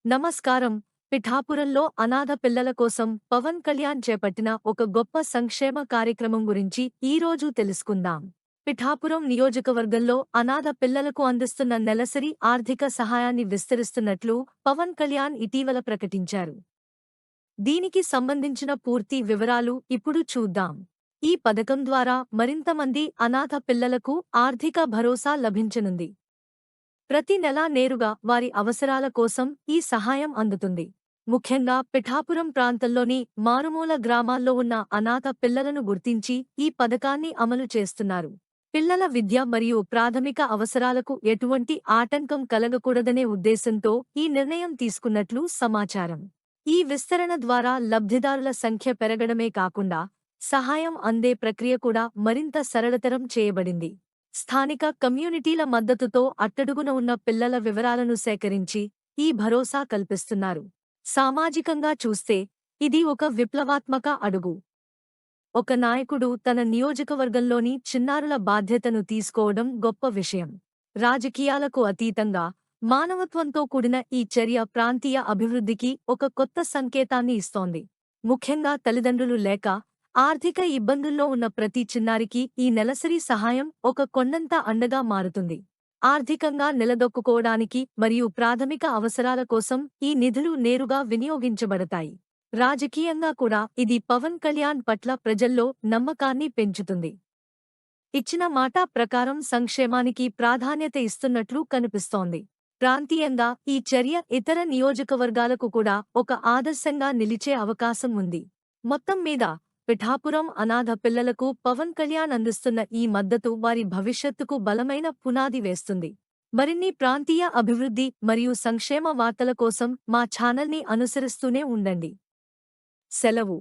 నమస్కారం. పిఠాపురంలో అనాథ పిల్లల కోసం పవన్ కళ్యాణ్ చేపట్టిన ఒక గొప్ప సంక్షేమ కార్యక్రమం గురించి ఈరోజు తెలుసుకుందాం. పిఠాపురం నియోజకవర్గంలో అనాథ పిల్లలకు అందిస్తున్న నెలసరి ఆర్థిక సహాయాన్ని విస్తరిస్తున్నట్లు పవన్ కళ్యాణ్ ఇటీవల ప్రకటించారు. దీనికి సంబంధించిన పూర్తి వివరాలు ఇప్పుడు చూద్దాం. ఈ పథకం ద్వారా మరింత మంది అనాథ పిల్లలకు ఆర్థిక భరోసా లభించనుంది. ప్రతి నెలా నేరుగా వారి అవసరాల కోసం ఈ సహాయం అందుతుంది. ముఖ్యంగా పిఠాపురం ప్రాంతంలోని మారుమూల గ్రామాల్లో ఉన్న అనాథ పిల్లలను గుర్తించి ఈ పథకాన్ని అమలు చేస్తున్నారు. పిల్లల విద్య మరియు ప్రాథమిక అవసరాలకు ఎటువంటి ఆటంకం కలగకూడదనే ఉద్దేశంతో ఈ నిర్ణయం తీసుకున్నట్లు సమాచారం. ఈ విస్తరణ ద్వారా లబ్ధిదారుల సంఖ్య పెరగడమే కాకుండా సహాయం అందే ప్రక్రియ కూడా మరింత సరళతరం చేయబడింది. స్థానిక కమ్యూనిటీల మద్దతుతో అట్టడుగున ఉన్న పిల్లల వివరాలను సేకరించి ఈ భరోసా కల్పిస్తున్నారు. సామాజికంగా చూస్తే ఇది ఒక విప్లవాత్మక అడుగు. ఒక నాయకుడు తన నియోజకవర్గంలోని చిన్నారుల బాధ్యతను తీసుకోవడం గొప్ప విషయం. రాజకీయాలకు అతీతంగా మానవత్వంతో కూడిన ఈ చర్య ప్రాంతీయ అభివృద్ధికి ఒక కొత్త సంకేతాన్ని ఇస్తోంది. ముఖ్యంగా తల్లిదండ్రులు లేక ఆర్థిక ఇబ్బందుల్లో ఉన్న ప్రతి చిన్నారికి ఈ నెలసరి సహాయం ఒక కొండంత అండగా మారుతుంది. ఆర్థికంగా నిలదొక్కుకోవడానికి మరియు ప్రాథమిక అవసరాల కోసం ఈ నిధులు నేరుగా వినియోగించబడతాయి. రాజకీయంగా కూడా ఇది పవన్ కళ్యాణ్ పట్ల ప్రజల్లో నమ్మకాన్ని పెంచుతుంది. ఇచ్చిన మాట ప్రకారం సంక్షేమానికి ప్రాధాన్యత ఇస్తున్నట్లు కనిపిస్తోంది. ప్రాంతీయంగా ఈ చర్య ఇతర నియోజకవర్గాలకు కూడా ఒక ఆదర్శంగా నిలిచే అవకాశం ఉంది. మొత్తం మీద పిఠాపురం అనాథ పిల్లలకు పవన్ కళ్యాణ్ అందిస్తున్న ఈ మద్దతు వారి భవిష్యత్తుకు బలమైన పునాది వేస్తుంది. మరిన్ని ప్రాంతీయ అభివృద్ధి మరియు సంక్షేమ వార్తల కోసం మా ఛానల్ని అనుసరిస్తూనే ఉండండి. సెలవు.